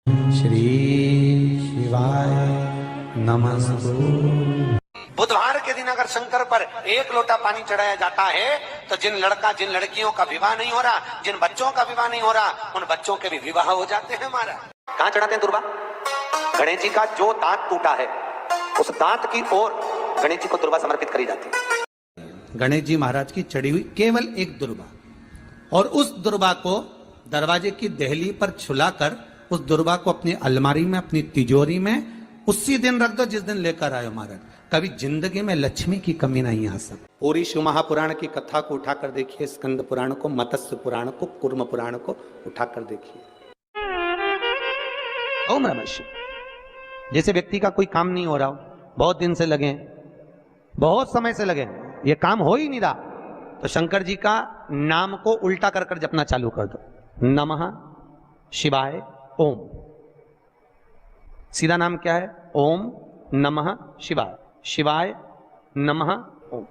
श्री शिवाय नमस्तु। बुधवार के दिन अगर शंकर पर एक लोटा पानी चढ़ाया जाता है तो जिन लड़कियों का विवाह नहीं हो रहा, जिन बच्चों का विवाह नहीं हो रहा, उन बच्चों के भी विवाह हो जाते हैं। हमारा कहाँ चढ़ाते हैं दुर्वा? गणेश जी का जो दांत टूटा है उस दांत की ओर गणेश जी को दुर्वा समर्पित करी जाती है। गणेश जी महाराज की चढ़ी हुई केवल एक दुर्वा, और उस दुर्वा को दरवाजे की देहली पर छुलाकर उस दुर्वा को अपनी अलमारी में, अपनी तिजोरी में उसी दिन रख दो जिस दिन लेकर आयो महाराज। कभी जिंदगी में लक्ष्मी की कमी नहीं आ सकती। पूरी शिव महापुराण की कथा को उठाकर देखिए, स्कंद पुराण को, मत्स्य पुराण को, कूर्म पुराण को उठाकर देखिए। ओम नमः शिवाय। जैसे व्यक्ति का कोई काम नहीं हो रहा हो, बहुत दिन से लगे, बहुत समय से लगे, ये काम हो ही नहीं रहा, तो शंकर जी का नाम को उल्टा कर कर जपना चालू कर दो। नमः शिवाय ओम। सीधा नाम क्या है? ओम नमः शिवाय, शिवाय नमः ओम।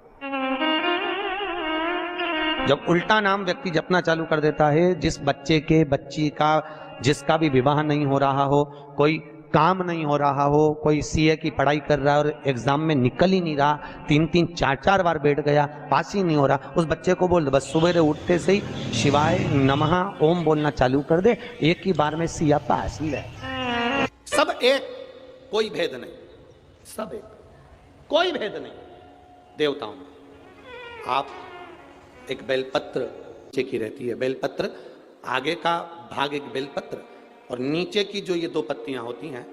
जब उल्टा नाम व्यक्ति जपना चालू कर देता है, जिस बच्चे के, बच्ची का, जिसका भी विवाह नहीं हो रहा हो, कोई काम नहीं हो रहा हो, कोई सीए की पढ़ाई कर रहा है और एग्जाम में निकल ही नहीं रहा, 3-3 4-4 बार बैठ गया, पास ही नहीं हो रहा, उस बच्चे को बोल दो बस सुबह उठते से ही शिवाय नमः ओम बोलना चालू कर दे, एक ही बार में सिया पास ही रहे। सब एक, कोई भेद नहीं, सब एक, कोई भेद नहीं देवताओं में। आप एक बेलपत्र नीचे की रहती है, बेलपत्र आगे का भाग एक बेलपत्र और नीचे की जो ये 2 पत्तियां होती हैं,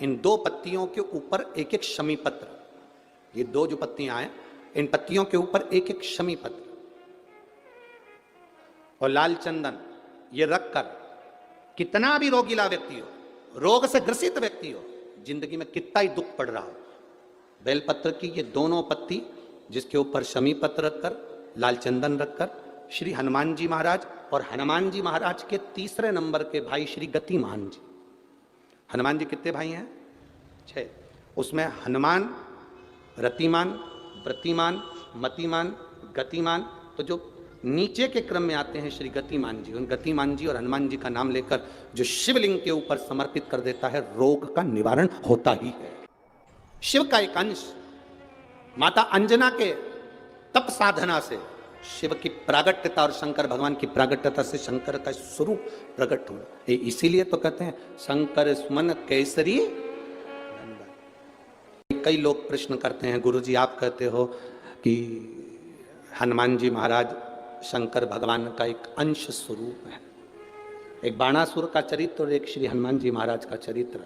इन 2 पत्तियों के ऊपर एक एक शमी पत्र। ये 2 जो पत्तियां हैं, इन पत्तियों के ऊपर एक एक शमी पत्र और लाल चंदन ये रखकर कितना भी रोगीला व्यक्ति हो, रोग से ग्रसित व्यक्ति हो, जिंदगी में कितना ही दुख पड़ रहा हो, बेलपत्र की ये दोनों पत्ती जिसके ऊपर शमी पत्र रखकर, लाल चंदन रखकर श्री हनुमान जी महाराज और हनुमान जी महाराज के तीसरे नंबर के भाई श्री गतिमान जी। हनुमान जी कितने भाई हैं? 6। उसमें हनुमान, रतिमान, व्रतिमान, मतिमान, गतिमान, तो जो नीचे के क्रम में आते हैं श्री गतिमान जी, उन गतिमान जी और हनुमान जी का नाम लेकर जो शिवलिंग के ऊपर समर्पित कर देता है, रोग का निवारण होता ही है। शिव का एक अंश माता अंजना के तप साधना से शिव की प्रागट्यता और शंकर भगवान की प्रागट्यता से शंकर का स्वरूप प्रकट हुआ। इसीलिए तो कहते हैं शंकर सुमन केसरी। कई लोग प्रश्न करते हैं, गुरुजी आप कहते हो कि हनुमान जी महाराज शंकर भगवान का एक अंश स्वरूप है, एक बाणासुर का चरित्र और एक श्री हनुमान जी महाराज का चरित्र।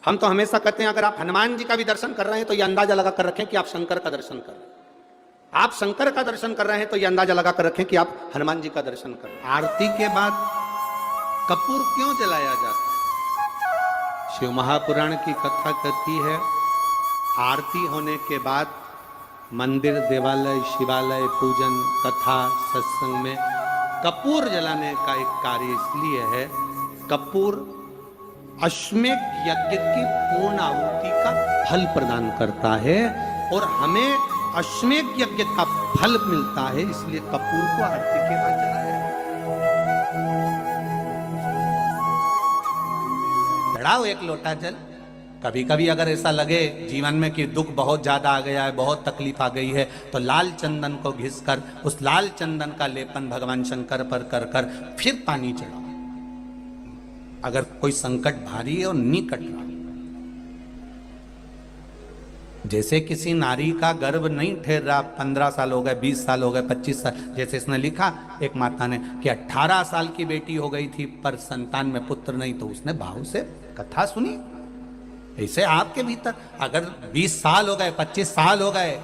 हम तो हमेशा कहते हैं अगर आप हनुमान जी का भी दर्शन कर रहे हैं तो यह अंदाजा लगा कर रखें कि आप शंकर का दर्शन कर रहे हैं। आप शंकर का दर्शन कर रहे हैं तो यह अंदाजा लगा कर रखें कि आप हनुमान जी का दर्शन कर रहे हैं। आरती के बाद कपूर क्यों जलाया जाता है? शिव महापुराण की कथा कहती है आरती होने के बाद मंदिर, देवालय, शिवालय, पूजन, कथा, सत्संग में कपूर जलाने का एक कार्य इसलिए है, कपूर अश्वमेध यज्ञ की पूर्ण आहुति का फल प्रदान करता है और हमें अश्वमेध यज्ञ का फल मिलता है, इसलिए कपूर को आरती के बाद जलाया। चढ़ाओ एक लोटा जल। कभी कभी अगर ऐसा लगे जीवन में कि दुख बहुत ज्यादा आ गया है, बहुत तकलीफ आ गई है, तो लाल चंदन को घिसकर उस लाल चंदन का लेपन भगवान शंकर पर कर कर फिर पानी चढ़ाओ। अगर कोई संकट भारी है और निकट रहा, जैसे किसी नारी का गर्भ नहीं ठहर रहा, 15 साल हो गए, 20 साल हो गए, 25 साल, जैसे इसने लिखा एक माता ने कि 18 साल की बेटी हो गई थी पर संतान में पुत्र नहीं, तो उसने भाव से कथा सुनी। ऐसे आपके भीतर अगर 20 साल हो गए, 25 साल हो गए,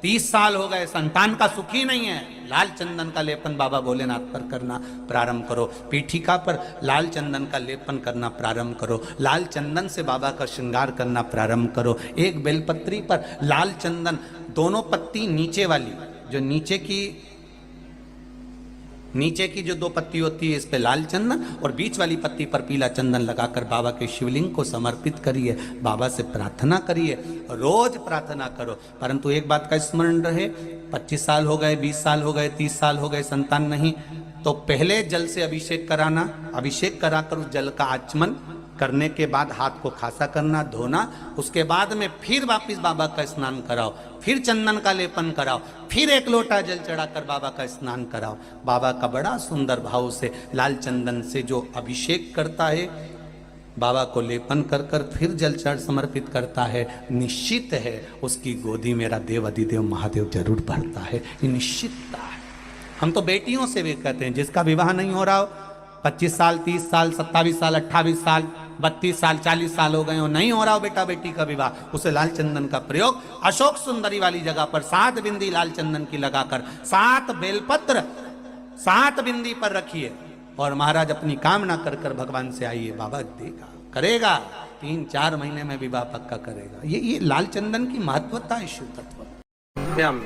30 साल हो गए, संतान का सुख ही नहीं है, लाल चंदन का लेपन बाबा भोलेनाथ पर करना प्रारंभ करो। पीठिका पर लाल चंदन का लेपन करना प्रारंभ करो। लाल चंदन से बाबा का श्रृंगार करना प्रारंभ करो। एक बेलपत्री पर लाल चंदन, दोनों पत्ती नीचे वाली, जो नीचे की जो 2 पत्ती होती है इस पे लाल चंदन और बीच वाली पत्ती पर पीला चंदन लगाकर बाबा के शिवलिंग को समर्पित करिए, बाबा से प्रार्थना करिए, रोज प्रार्थना करो। परंतु एक बात का स्मरण रहे, 25 साल हो गए, 20 साल हो गए, 30 साल हो गए, संतान नहीं, तो पहले जल से अभिषेक कराना, अभिषेक कराकर उस जल का आचमन करने के बाद हाथ को खासा करना, धोना, उसके बाद में फिर वापिस बाबा का स्नान कराओ, फिर चंदन का लेपन कराओ, फिर 1 लोटा जल चढ़ाकर बाबा का स्नान कराओ। बाबा का बड़ा सुंदर भाव से लाल चंदन से जो अभिषेक करता है, बाबा को लेपन कर कर फिर जल चढ़ समर्पित करता है, निश्चित है उसकी गोदी मेरा देव अधिदेव महादेव जरूर भरता है। ये निश्चितता है। हम तो बेटियों से भी कहते हैं, जिसका विवाह नहीं हो रहा हो, 25 साल 30 साल 27 साल 28 साल 32 साल 40 साल हो गए हो, नहीं हो रहा हो बेटा बेटी का विवाह, उसे लाल चंदन का प्रयोग अशोक सुंदरी वाली जगह पर 7 बिंदी लाल चंदन की लगाकर 7 बेलपत्र 7 बिंदी पर रखिए और महाराज अपनी कामना कर कर भगवान से आइए, बाबा देगा, करेगा, 3-4 महीने में विवाह पक्का करेगा। ये लाल चंदन की महत्वता है शिव तत्व।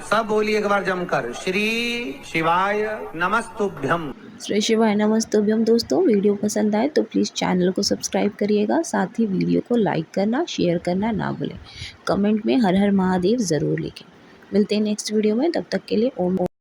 सब बोलिए एक बार जमकर, श्री शिवाय नमस्तुभ्यम। श्री शिवाय नमस्तुभ्यम। दोस्तों वीडियो पसंद आए तो प्लीज़ चैनल को सब्सक्राइब करिएगा, साथ ही वीडियो को लाइक करना शेयर करना ना भूलें। कमेंट में हर हर महादेव ज़रूर लिखें। मिलते हैं नेक्स्ट वीडियो में, तब तक के लिए ओम।